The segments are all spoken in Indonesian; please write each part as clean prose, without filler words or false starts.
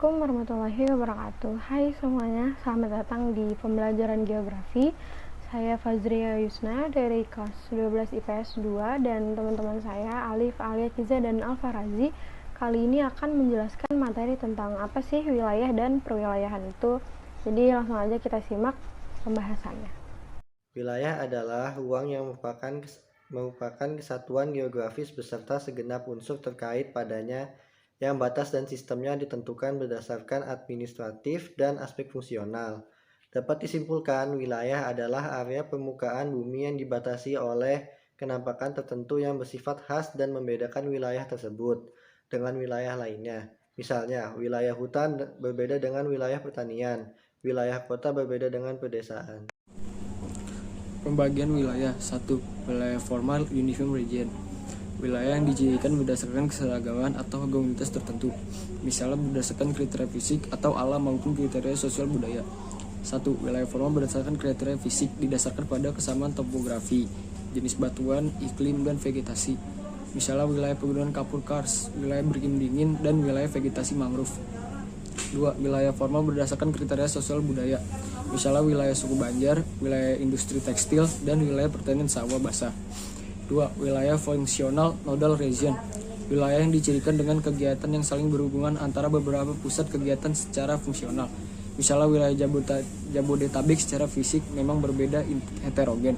Assalamualaikum warahmatullahi wabarakatuh. Hai semuanya, selamat datang di pembelajaran geografi. Saya Fazria Yusna dari kelas 12 IPS 2 dan teman-teman saya Alif, Alia, Kiza, dan Alfarazi kali ini akan menjelaskan materi tentang apa sih wilayah dan perwilayahan itu. Jadi langsung aja kita simak pembahasannya. Wilayah adalah ruang yang merupakan kesatuan geografis beserta segenap unsur terkait padanya yang batas dan sistemnya ditentukan berdasarkan administratif dan aspek fungsional. Dapat disimpulkan, wilayah adalah area permukaan bumi yang dibatasi oleh kenampakan tertentu yang bersifat khas dan membedakan wilayah tersebut dengan wilayah lainnya. Misalnya, wilayah hutan berbeda dengan wilayah pertanian, wilayah kota berbeda dengan pedesaan. Pembagian wilayah 1. Wilayah formal Uniform Region. Wilayah yang dijadikan berdasarkan keseragaman atau komunitas tertentu, misalnya berdasarkan kriteria fisik atau alam maupun kriteria sosial budaya. 1. Wilayah formal berdasarkan kriteria fisik didasarkan pada kesamaan topografi, jenis batuan, iklim, dan vegetasi. Misalnya wilayah pegunungan kapur kars, wilayah beriklim dingin, dan wilayah vegetasi mangrove. 2. Wilayah formal berdasarkan kriteria sosial budaya, misalnya wilayah suku Banjar, wilayah industri tekstil, dan wilayah pertanian sawah basah. 2. Wilayah fungsional nodal region, wilayah yang dicirikan dengan kegiatan yang saling berhubungan antara beberapa pusat kegiatan secara fungsional. Misalnya wilayah Jabodetabek secara fisik memang berbeda heterogen,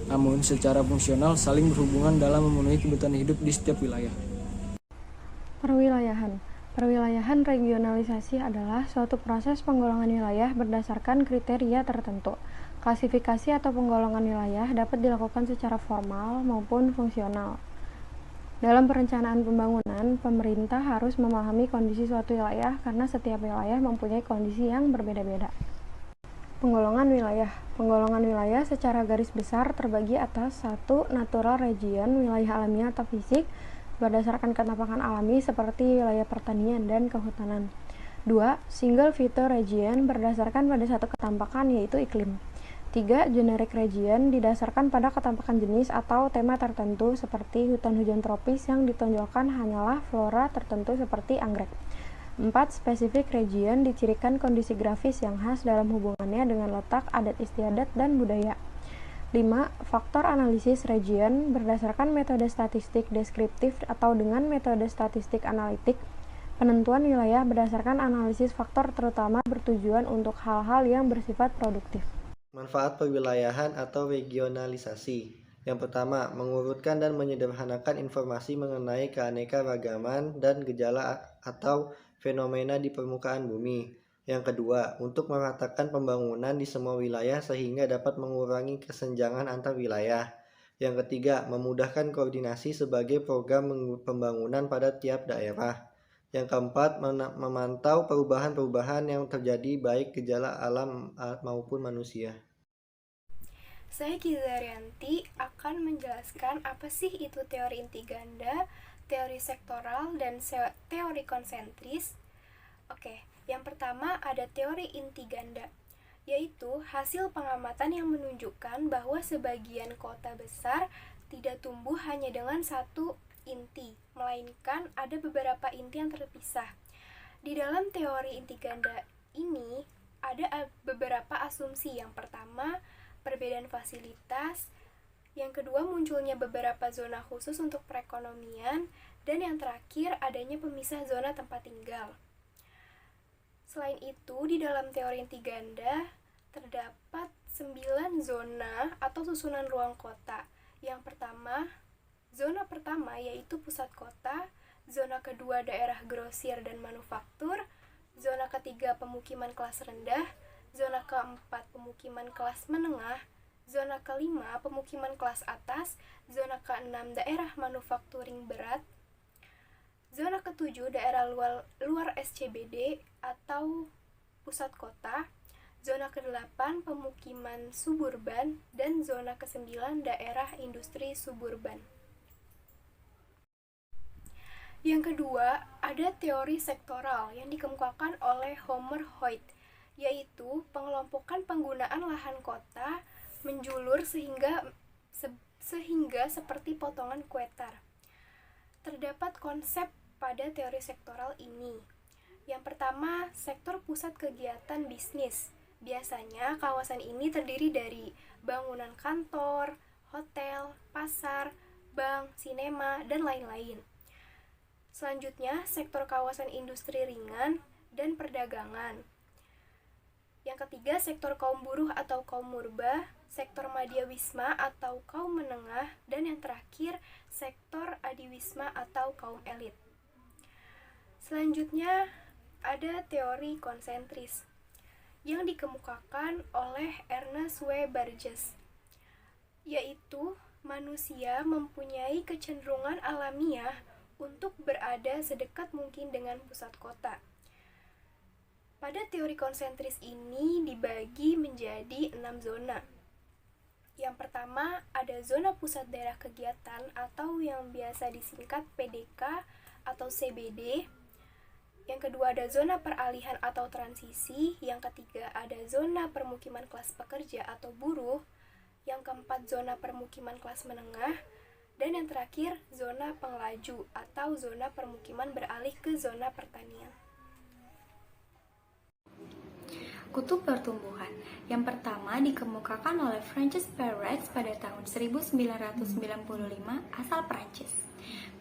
namun secara fungsional saling berhubungan dalam memenuhi kebutuhan hidup di setiap wilayah. Perwilayahan regionalisasi adalah suatu proses penggolongan wilayah berdasarkan kriteria tertentu. Klasifikasi atau penggolongan wilayah dapat dilakukan secara formal maupun fungsional. Dalam perencanaan pembangunan, pemerintah harus memahami kondisi suatu wilayah karena setiap wilayah mempunyai kondisi yang berbeda-beda. Penggolongan wilayah secara garis besar terbagi atas 1. Natural region, wilayah alamiah atau fisik berdasarkan kenampakan alami seperti wilayah pertanian dan kehutanan. 2. Single feature region berdasarkan pada satu ketampakan yaitu iklim. 3. Generic region didasarkan pada ketampakan jenis atau tema tertentu seperti hutan hujan tropis yang ditonjolkan hanyalah flora tertentu seperti anggrek. 4. Specific region dicirikan kondisi grafis yang khas dalam hubungannya dengan letak, adat istiadat, dan budaya. 5. Faktor analisis region berdasarkan metode statistik deskriptif atau dengan metode statistik analitik. Penentuan wilayah berdasarkan analisis faktor terutama bertujuan untuk hal-hal yang bersifat produktif. Manfaat perwilayahan atau regionalisasi. Yang pertama, mengurutkan dan menyederhanakan informasi mengenai keanekaragaman dan gejala atau fenomena di permukaan bumi. Yang kedua, untuk meratakan pembangunan di semua wilayah sehingga dapat mengurangi kesenjangan antar wilayah. Yang ketiga, memudahkan koordinasi sebagai program pembangunan pada tiap daerah. Yang keempat, memantau perubahan-perubahan yang terjadi baik gejala alam maupun manusia. Saya Kiza Rianti akan menjelaskan apa sih itu teori inti ganda, teori sektoral, dan teori konsentris. Oke, yang pertama ada teori inti ganda, yaitu hasil pengamatan yang menunjukkan bahwa sebagian kota besar tidak tumbuh hanya dengan satu inti, melainkan ada beberapa inti yang terpisah. Di dalam teori inti ganda ini ada beberapa asumsi. Yang pertama, perbedaan fasilitas. Yang kedua, munculnya beberapa zona khusus untuk perekonomian. Dan yang terakhir, adanya pemisah zona tempat tinggal. Selain itu, di dalam teori inti ganda terdapat 9 zona atau susunan ruang kota. Yang pertama, zona pertama yaitu pusat kota, zona kedua daerah grosir dan manufaktur, zona ketiga pemukiman kelas rendah, zona keempat pemukiman kelas menengah, zona kelima pemukiman kelas atas, zona keenam daerah manufakturing berat, zona ketujuh daerah luar SCBD atau pusat kota, zona ke-8 pemukiman suburban, dan zona ke-9 daerah industri suburban. Yang kedua, ada teori sektoral yang dikemukakan oleh Homer Hoyt, yaitu pengelompokan penggunaan lahan kota menjulur sehingga seperti potongan kue tar. Terdapat konsep pada teori sektoral ini. Yang pertama, sektor pusat kegiatan bisnis. Biasanya kawasan ini terdiri dari bangunan kantor, hotel, pasar, bank, sinema, dan lain-lain. Selanjutnya, sektor kawasan industri ringan dan perdagangan. Yang ketiga, sektor kaum buruh atau kaum murba, sektor madyawisma atau kaum menengah, dan yang terakhir, sektor adiwisma atau kaum elit. Selanjutnya, ada teori konsentris yang dikemukakan oleh Ernest W. Burgess, yaitu manusia mempunyai kecenderungan alamiah untuk berada sedekat mungkin dengan pusat kota. Pada teori konsentris ini dibagi menjadi 6 zona. Yang pertama, ada zona pusat daerah kegiatan atau yang biasa disingkat PDK atau CBD. Yang kedua, ada zona peralihan atau transisi. Yang ketiga, ada zona permukiman kelas pekerja atau buruh. Yang keempat, zona permukiman kelas menengah. Dan yang terakhir, zona pengelaju atau zona permukiman beralih ke zona pertanian. Kutub pertumbuhan. Yang pertama dikemukakan oleh Francis Perez pada tahun 1995 asal Prancis.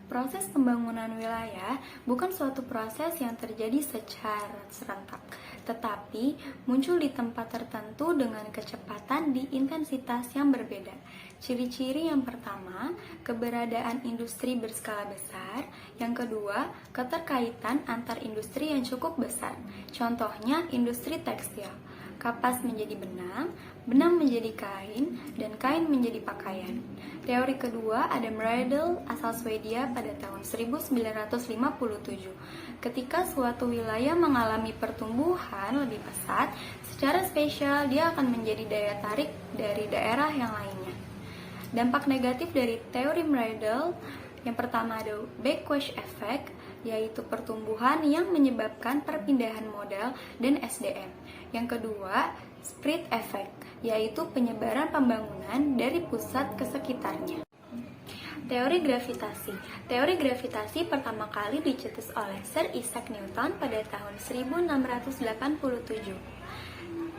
Proses pembangunan wilayah bukan suatu proses yang terjadi secara serentak, tetapi muncul di tempat tertentu dengan kecepatan di intensitas yang berbeda. Ciri-ciri yang pertama, keberadaan industri berskala besar. Yang kedua, keterkaitan antar industri yang cukup besar. Contohnya, industri tekstil. Kapas menjadi benang, benang menjadi kain, dan kain menjadi pakaian. Teori kedua, Adam Riedel asal Swedia pada tahun 1957. Ketika suatu wilayah mengalami pertumbuhan lebih pesat, secara spesial dia akan menjadi daya tarik dari daerah yang lainnya. Dampak negatif dari teori Riedel, yang pertama ada backlash effect, yaitu pertumbuhan yang menyebabkan perpindahan modal dan SDM. Yang kedua, spread effect, yaitu penyebaran pembangunan dari pusat ke sekitarnya. Teori gravitasi. Teori gravitasi pertama kali dicetus oleh Sir Isaac Newton pada tahun 1687.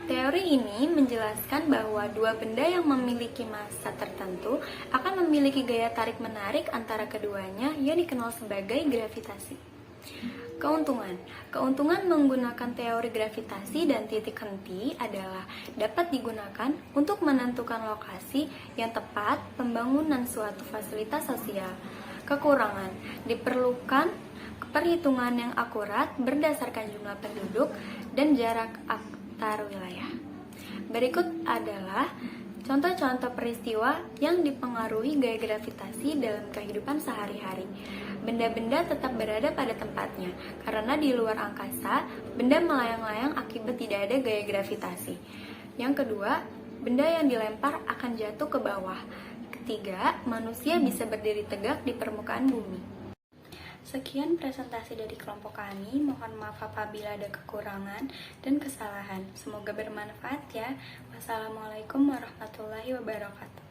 Teori ini menjelaskan bahwa dua benda yang memiliki massa tertentu akan memiliki gaya tarik-menarik antara keduanya yang dikenal sebagai gravitasi. Keuntungan. Keuntungan menggunakan teori gravitasi dan titik henti adalah dapat digunakan untuk menentukan lokasi yang tepat pembangunan suatu fasilitas sosial. Kekurangan. Diperlukan perhitungan yang akurat berdasarkan jumlah penduduk dan jarak antar wilayah. Berikut adalah contoh-contoh peristiwa yang dipengaruhi gaya gravitasi dalam kehidupan sehari-hari. Benda-benda tetap berada pada tempatnya, karena di luar angkasa, benda melayang-layang akibat tidak ada gaya gravitasi. Yang kedua, benda yang dilempar akan jatuh ke bawah. Ketiga, manusia bisa berdiri tegak di permukaan bumi. Sekian presentasi dari kelompok kami, mohon maaf apabila ada kekurangan dan kesalahan. Semoga bermanfaat ya. Wassalamualaikum warahmatullahi wabarakatuh.